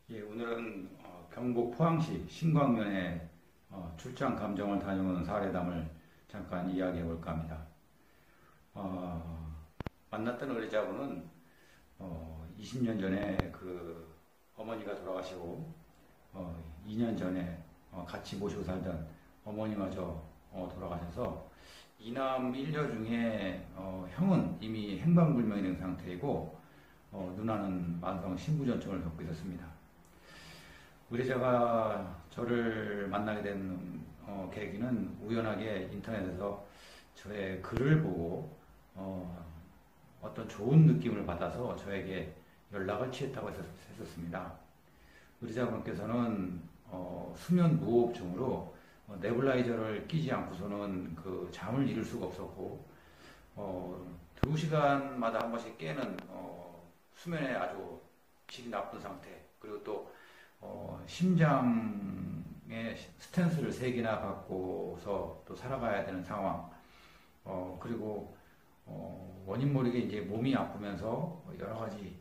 예, 오늘은 경북 포항시 신광면에 출장 감정을 다녀온 사례담을 잠깐 이야기해 볼까 합니다. 어, 만났던 의뢰자분은 20년 전에 그 어머니가 돌아가시고 2년 전에 같이 모시고 살던 어머니마저 돌아가셔서 이남 일녀 중에 형은 이미 행방불명이 된 상태이고 누나는 만성 신부전증을 겪고 있었습니다. 의뢰자가 저를 만나게 된 계기는 우연하게 인터넷에서 저의 글을 보고 어떤 좋은 느낌을 받아서 저에게 연락을 취했다고 했었습니다. 의뢰자분께서는 수면 무호흡증으로 네블라이저를 끼지 않고서는 그 잠을 이룰 수가 없었고 2시간마다 한 번씩 깨는 수면에 아주 질이 나쁜 상태, 그리고 또 심장에 스텐스를 3개나 받고서 또 살아가야 되는 상황, 그리고 원인 모르게 이제 몸이 아프면서 여러 가지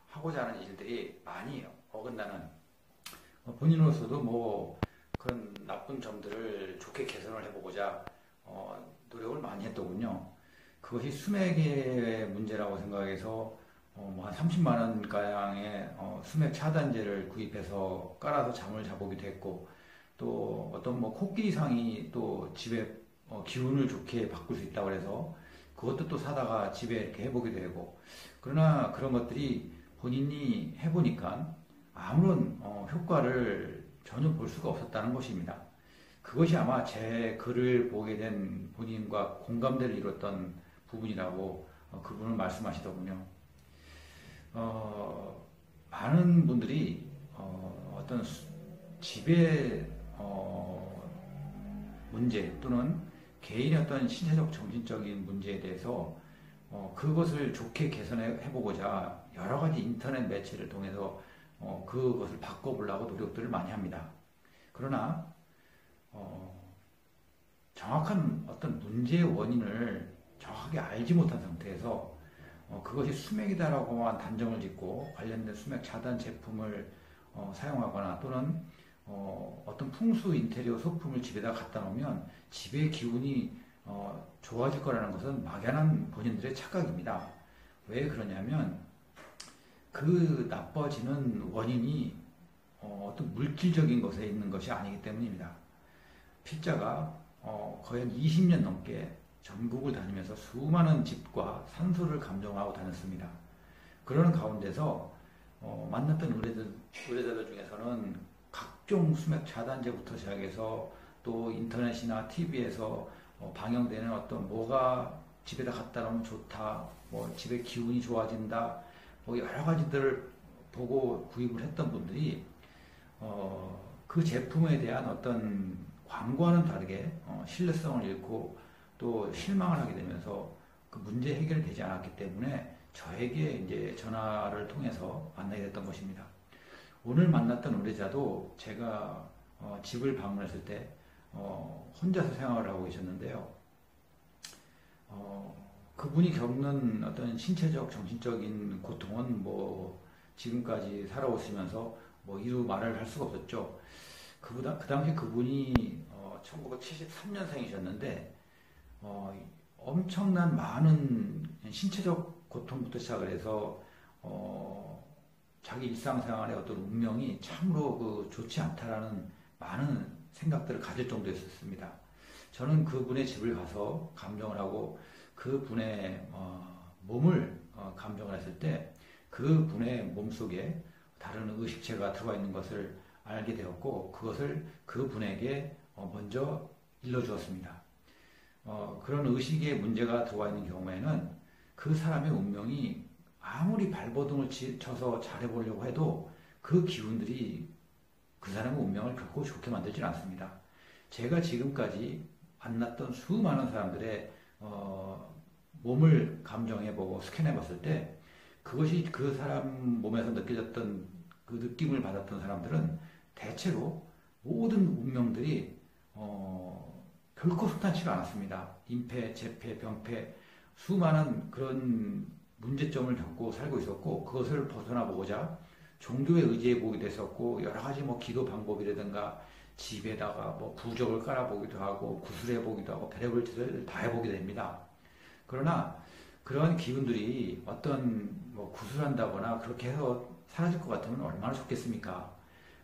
하고자 하는 일들이 많이 어긋나는, 본인으로서도 뭐 그런 나쁜 점들을 좋게 개선을 해보고자 노력을 많이 했더군요. 그것이 수맥의 문제라고 생각해서 뭐한 30만 원 가량의 수맥 차단제를 구입해서 깔아서 잠을 자보기도 했고, 또 어떤 뭐 코끼리상이 또 집에 기운을 좋게 바꿀 수 있다고 해서 그것도 또 사다가 집에 이렇게 해보기도 하고, 그러나 그런 것들이 본인이 해보니까 아무런 효과를 전혀 볼 수가 없었다는 것입니다. 그것이 아마 제 글을 보게 된 본인과 공감대를 이뤘던 부분이라고 그분은 말씀하시더군요. 많은 분들이 어떤 집의 문제 또는 개인의 어떤 신체적 정신적인 문제에 대해서 그것을 좋게 개선해 보고자 여러 가지 인터넷 매체를 통해서 그것을 바꿔보려고 노력들을 많이 합니다. 그러나 정확한 어떤 문제의 원인을 정확하게 알지 못한 상태에서 그것이 수맥이다라고만 단정을 짓고 관련된 수맥 차단 제품을 사용하거나 또는 어떤 풍수 인테리어 소품을 집에다 갖다 놓으면 집의 기운이 좋아질 거라는 것은 막연한 본인들의 착각입니다. 왜 그러냐면 그 나빠지는 원인이 어떤 물질적인 것에 있는 것이 아니기 때문입니다. 필자가 거의 한 20년 넘게 전국을 다니면서 수많은 집과 산소를 감정하고 다녔습니다. 그러는 가운데서 만났던 의뢰자들 중에서는 각종 수맥 차단제부터 시작해서 또 인터넷이나 TV에서 방영되는 어떤 뭐가 집에다 갖다 놓으면 좋다, 뭐 집의 기운이 좋아진다, 뭐 여러 가지들을 보고 구입을 했던 분들이 그 제품에 대한 어떤 광고와는 다르게 신뢰성을 잃고 또 실망을 하게 되면서 그 문제 해결이 되지 않았기 때문에 저에게 이제 전화를 통해서 만나게 됐던 것입니다. 오늘 만났던 의뢰자도 제가 집을 방문했을 때 혼자서 생활을 하고 계셨는데요. 그분이 겪는 어떤 신체적, 정신적인 고통은 뭐 지금까지 살아오시면서 뭐 이루 말을 할 수가 없었죠. 그 당시 그분이 1973년생이셨는데 엄청난 많은 신체적 고통부터 시작을 해서 자기 일상생활의 어떤 운명이 참으로 좋지 않다라는 많은 생각들을 가질 정도였었습니다. 저는 그분의 집을 가서 감정을 하고 그분의 몸을 감정을 했을 때 그분의 몸속에 다른 의식체가 들어와 있는 것을 알게 되었고, 그것을 그분에게 먼저 일러주었습니다. 그런 의식에 문제가 들어와 있는 경우에는 그 사람의 운명이 아무리 발버둥을 쳐서 잘해보려고 해도 그 기운들이 그 사람의 운명을 결코 좋게 만들지 않습니다. 제가 지금까지 만났던 수많은 사람들의 몸을 감정해보고 스캔해봤을 때 그것이 그 사람 몸에서 느껴졌던 그 느낌을 받았던 사람들은 대체로 모든 운명들이 결코 순탄치가 않았습니다. 임패, 재패, 병패, 수많은 그런 문제점을 겪고 살고 있었고, 그것을 벗어나 보고자 종교에 의지해 보기도 했었고 여러 가지 뭐 기도 방법이라든가 집에다가 뭐 부적을 깔아보기도 하고 구슬해 보기도 하고 별의별 짓을 다 해보게 됩니다. 그러나 그런 기운들이 어떤 뭐 구슬한다거나 그렇게 해서 사라질 것 같으면 얼마나 좋겠습니까?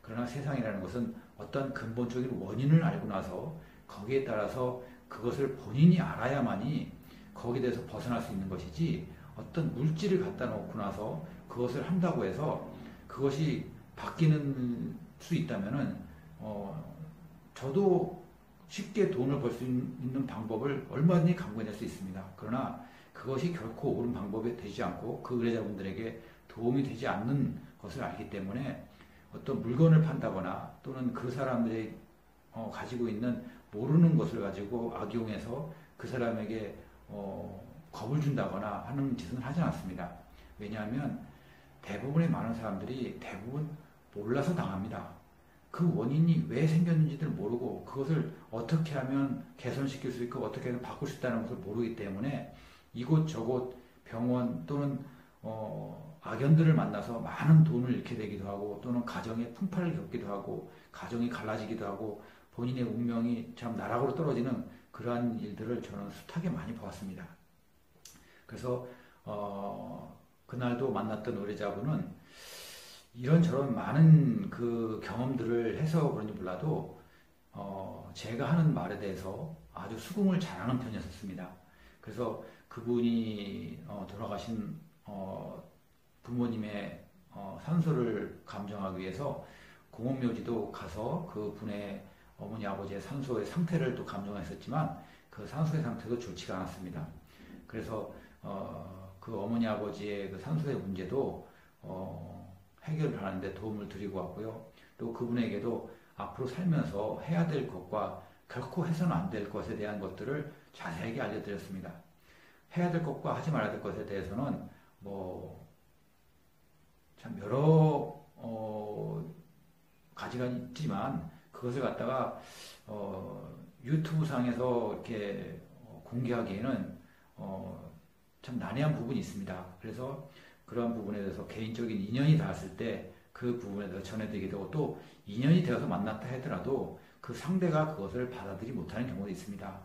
그러나 세상이라는 것은 어떤 근본적인 원인을 알고 나서 거기에 따라서 그것을 본인이 알아야만이 거기에 대해서 벗어날 수 있는 것이지 어떤 물질을 갖다 놓고 나서 그것을 한다고 해서 그것이 바뀌는 수 있다면은 저도 쉽게 돈을 벌 수 있는 방법을 얼마든지 강구해낼 수 있습니다. 그러나 그것이 결코 옳은 방법이 되지 않고 그 의뢰자분들에게 도움이 되지 않는 것을 알기 때문에 어떤 물건을 판다거나 또는 그 사람들이 가지고 있는 모르는 것을 가지고 악용해서 그 사람에게 겁을 준다거나 하는 짓은 하지 않습니다. 왜냐하면 대부분의 많은 사람들이 대부분 몰라서 당합니다. 그 원인이 왜 생겼는지를 모르고 그것을 어떻게 하면 개선시킬 수 있고 어떻게 하면 바꿀 수 있다는 것을 모르기 때문에 이곳저곳 병원 또는 악연들을 만나서 많은 돈을 잃게 되기도 하고 또는 가정의 풍파를 겪기도 하고 가정이 갈라지기도 하고 본인의 운명이 참 나락으로 떨어지는 그러한 일들을 저는 숱하게 많이 보았습니다. 그래서 그날도 만났던 의뢰자분은 이런저런 많은 그 경험들을 해서 그런지 몰라도 제가 하는 말에 대해서 아주 수긍을 잘하는 편이었습니다. 그래서 그분이 돌아가신 부모님의 산소를 감정하기 위해서 공원묘지도 가서 그 분의 어머니 아버지의 산소의 상태를 또 감정했었지만 그 산소의 상태도 좋지가 않았습니다. 그래서 그 어머니 아버지의 그 산소의 문제도 해결을 하는데 도움을 드리고 왔고요. 또 그분에게도 앞으로 살면서 해야 될 것과 결코 해서는 안 될 것에 대한 것들을 자세하게 알려드렸습니다. 해야 될 것과 하지 말아야 될 것에 대해서는 참 여러 가지가 있지만 그것을 갖다가 유튜브 상에서 이렇게 공개하기에는 참 난해한 부분이 있습니다. 그래서 그러한 부분에 대해서 개인적인 인연이 닿았을 때 그 부분에 대해서 전해드리게 되고 또 인연이 되어서 만났다 하더라도 그 상대가 그것을 받아들이지 못하는 경우도 있습니다.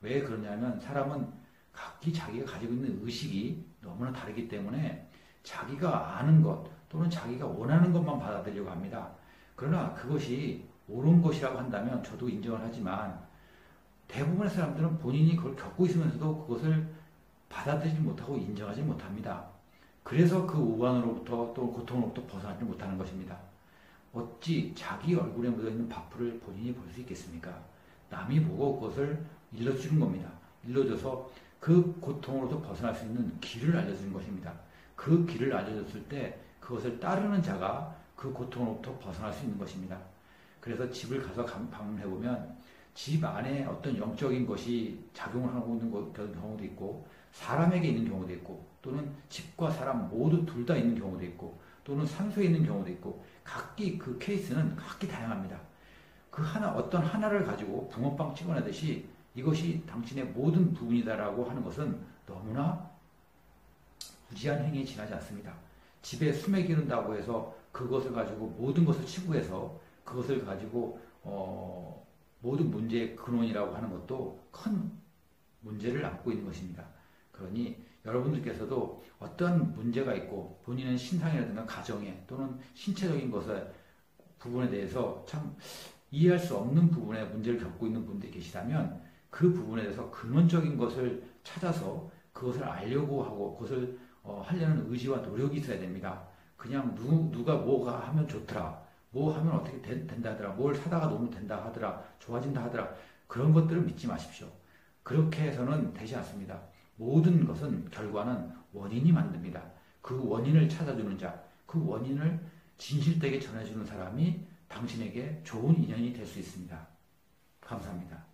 왜 그러냐면 사람은 각기 자기가 가지고 있는 의식이 너무나 다르기 때문에 자기가 아는 것 또는 자기가 원하는 것만 받아들이려고 합니다. 그러나 그것이 옳은 것이라고 한다면 저도 인정을 하지만 대부분의 사람들은 본인이 그걸 겪고 있으면서도 그것을 받아들이지 못하고 인정하지 못합니다. 그래서 그 우환으로부터 또 고통으로부터 벗어나지 못하는 것입니다. 어찌 자기 얼굴에 묻어있는 밥풀을 본인이 볼 수 있겠습니까? 남이 보고 그것을 일러주는 겁니다. 일러줘서 그 고통으로부터 벗어날 수 있는 길을 알려주는 것입니다. 그 길을 알려줬을 때 그것을 따르는 자가 그 고통으로부터 벗어날 수 있는 것입니다. 그래서 집을 가서 방문해보면 집 안에 어떤 영적인 것이 작용을 하고 있는 경우도 있고 사람에게 있는 경우도 있고 또는 집과 사람 모두 둘 다 있는 경우도 있고 또는 산소에 있는 경우도 있고 각기 그 케이스는 각기 다양합니다. 그 어떤 하나를 가지고 붕어빵 찍어내듯이 이것이 당신의 모든 부분이다라고 하는 것은 너무나 무지한 행위에 지나지 않습니다. 집에 수맥이 기른다고 해서 그것을 가지고 모든 것을 치부해서 그것을 가지고 모든 문제의 근원이라고 하는 것도 큰 문제를 안고 있는 것입니다. 그러니 여러분들께서도 어떤 문제가 있고 본인의 신상이라든가 가정에 또는 신체적인 부분에 대해서 참 이해할 수 없는 부분에 문제를 겪고 있는 분들이 계시다면 그 부분에 대해서 근원적인 것을 찾아서 그것을 알려고 하고 그것을 하려는 의지와 노력이 있어야 됩니다. 그냥 누가 뭐가 하면 좋더라, 뭐 하면 어떻게 된다 하더라, 뭘 사다가 놓으면 된다 하더라, 좋아진다 하더라, 그런 것들을 믿지 마십시오. 그렇게 해서는 되지 않습니다. 모든 것은 결과는 원인이 만듭니다. 그 원인을 찾아주는 자, 그 원인을 진실되게 전해주는 사람이 당신에게 좋은 인연이 될 수 있습니다. 감사합니다.